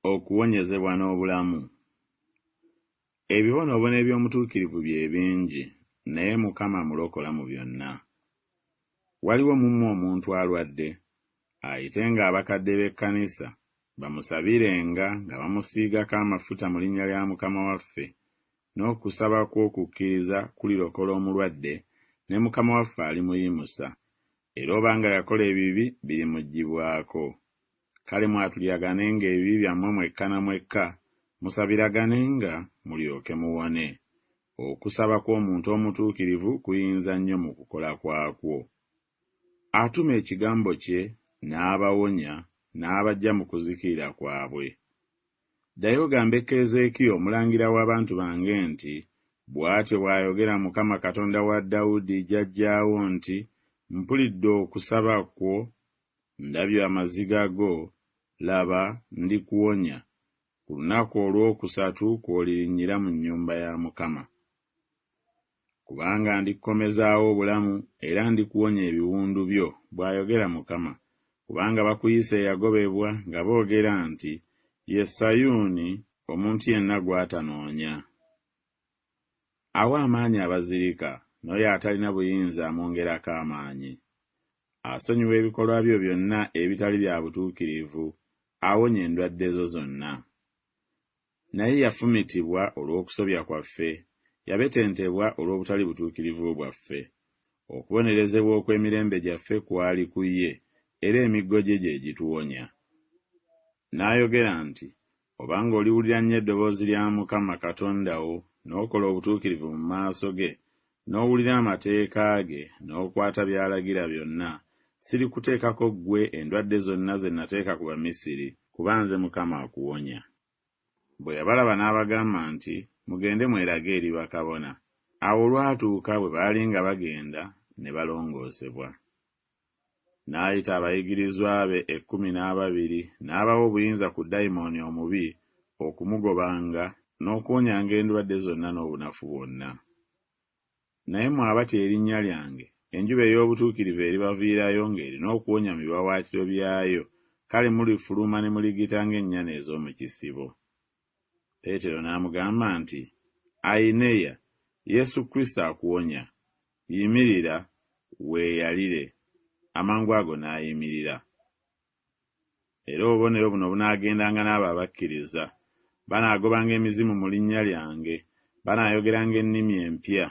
Okuwonyezebwa n'obulamu. Ebibonabona eby'omutuukirivu bye bingi, naye Mukama amulokola mu byonna. Waliwo mumwe omuntu alwadde, ayitenga abakadde b'ekkanisa bamusabirenga nga bamusiigako amafuta mu linnya lya Mukama waffe, n'okusaba kw'okukkiriza kulirokola omulwadde, ne Mukama waffe alimuyimusa, era obanga yakola ebibi birimuggyibwako. Kale mwatulyaganenga ebibi byammwe mwekka na mwekka, musabiraganenga mulyoke muwone. Okusaba kw'omuntu omutuukirivu kuyinza nnyo mu kukola kwakwo. Atuma ekigambo kye n'abawonya n'abaggya mu kuzikirira kwabwe. Ddayo gambe Keezeekiya omulangira w'abantu bange nti, bw'atyo bw'ayogera Mukama Katonda wa Dawudi jjajjaawo nti, mpulidde okusaba kwo, ndabye amaziga go, laba ndikuwonya ku lunaku olwokusatu kw'olirinnyira mu nnyumba ya Mukama. Kubanga ndikukomezaawo obulamu era ndikuwonya ebiwundu byo, bw'ayogera Mukama, kubanga bakuyise eyagobebwa nga boogera nti, ye Sayuuni, omuntu yenna gw'atanoonya. Awa amaanyi abazirika, n'oyo atalina buyinza amwongerako amaanyi. Asonyiwa ebikolwa byo byonna ebitali bya butuukirivu, awonya endwadde zo zonna. Naye yafumitibwa olw'okusobya kwaffe, yabetentebwa olw'obutali butuukirivu bwaffe. Okubonerezebwa okw'emirembe gyaffe kwali ku ye, era emiggo gye gye gituwonya. N'ayogera nti, obanga oliwulira nnyo eddoboozi lya Mukama Katonda wo, n'okola obutuukirivu mu maaso ge, n'owulira amateeka ge, n'okwata by'alagira byonna, sirikuteekako ggwe endwadde zonna ze nateeka ku Bamisiri, kuba nze Mukama akuwonya. Bwe yabalaba n'abagamba nti, mugende mwerage eri bakabona. Awo olwatuuka bwe baali nga bagenda, ne balongoosebwa. N'ayita abayigirizwa be 12, n'abawa obuyinza ku dayimooni omubi okumugobanga n'okuwonyanga endwadde zonna n'obunafu bwonna. Naye mmwe abatya erinnya lyange, enjuba ey'obutuukirivu eribaviirayo ng'erina okuwonya mu biwawaatiro byayo, kale mulifuluma ne muligita ng'ennyana ez'omu kisibo. Peetero n'amugamba nti, Ayineya, Yesu Kristo akuwonya. Yimirira, weeyalire. Amangu ago n'ayimirira. Era obubonero buno bunaagendanga n'abo abakkiriza. Banaagobanga emizimu mu linnya lyange, banaayogeranga ennimi empya,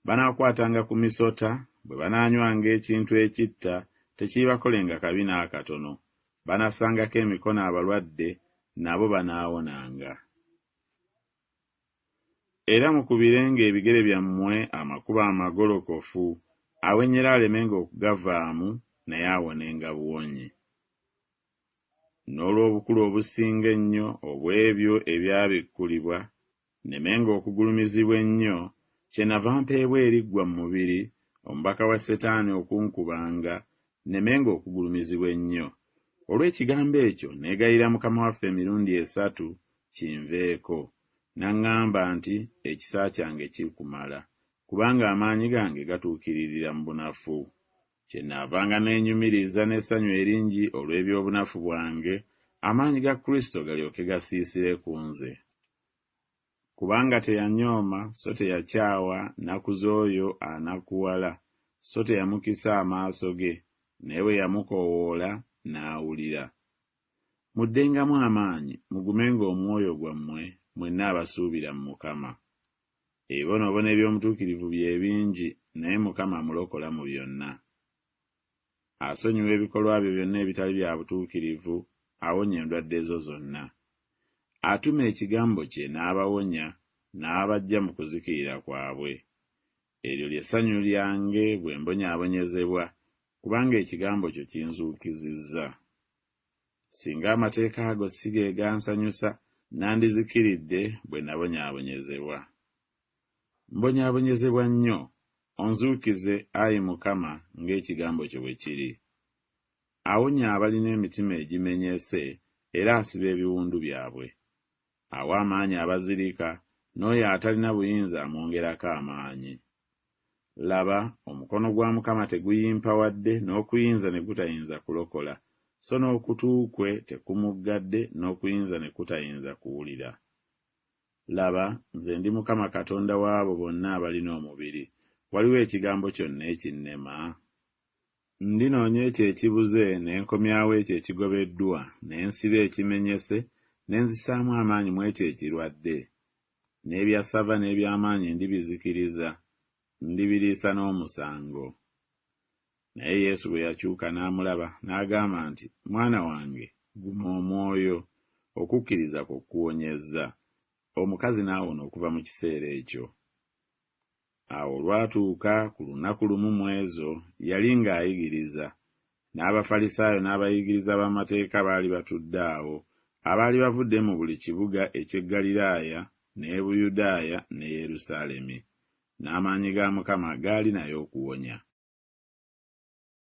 banaakwatanga ku misota, bwe banaanywanga ekintu ekitta, tekiibakolenga kabi n'akatono. Banassangako emikono abalwadde, nabo banaawonanga. Era mukubirenga ebigere byammwe amakubo amagolokofu, awenyera alemenga okugavaamu, naye awonenga buwonyi. N'olw'obukulu obusinga ennyo obw'ebyo ebyabikkulibwa, nemenga okugulumizibwa ennyo, kyenava mpeebwa eriggwa mu mubiri, omubaka wa Setaani okunkubanga, nemenga okugulumizibwa ennyo. Olw'ekigambo ekyo neegayirira Mukama waffe emirundi 3 kinveeko, n'aŋŋamba nti ekisa kyange kikumala, kubanga amaanyi gange gatuukiririra mu bunafu. Kyenaavanga neenyumiriza n'essanyu eringi olw'ebyobunafu bwange, amaanyi ga Kristo galyoke gasiisire ku nze. Kubanga teyanyooma so teyakyawa nnaku z'oyo anakuwala, so teyamukisa amaaso ge, naye bwe yamukoowoola n'awulira. Muddengamu amaanyi, mugumenga omwoyo gwammwe, mwenna abasuubira mu Mukama. Ebibonabona eby'omutuukirivu bye bingi, naye Mukama amulokola mu byonna. Asonyiwa ebikolwa byo byonna ebitali bya butuukirivu, awonya endwadde zo zonna. Atuma ekigambo kye n'abawonya, n'abaggya mu kuzikirira kwabwe. Eryo ly'essanyu lyange bwe mbonyaabonyezebwa, kubanga ekigambo kyo kinzuukizizza. Singa amateeka ago si ge gansanyusa, nandizikiridde bwe nabonyaabonyezebwa. Mbonyaabonyezebwa nnyo, onzuukize, Ayi Mukama, ng'ekigambo kyo bwe kiri. Awonya abalina emitima egimenyese, era asiba ebiwundu byabwe. Awa amaanyi abazirika, n'oyo atalina buyinza amwongerako amaanyi. Laba, omukono gwa Mukama teguyimpa wadde, n'okuyinza ne gutayinza kulokola, so n'okutu kwe tekumuggadde n'okuyinza ne kutayinza kuwulira. Laba, nze ndi Mukama Katonda w'abo bonna abalina omubiri. Waliwo ekigambo kyonna ekinnema? Ndinoonya ekyo ekibuze ne nkomyawo ekyo ekigobeddwa, ne nsiba ekimenyese, ne nzisaamu amaanyi mu ekyo ekirwadde. N'ebyasava n'eby'amaanyi ndibizikiriza, ndibiriisa n'omusango. Naye Yesu bwe yakyuka n'amulaba, n'agamba nti, mwana wange, guma omwoyo, okukkiriza kwo kuwonyezza. Omukazi n'awona okuva mu kiseera ekyo. Awo lwatuuka ku lunaku lumu mu ezo, yali ng'ayigiriza. N'Abafalisaayo n'abayigiriza b'amateeka baali batudde awo, abaali bavudde mu buli kibuga eky'e Ggaliraaya, ne Buyudaaya ne Yerusaalemi. N'amaanyi ga Mukama gaali naye okuwonya.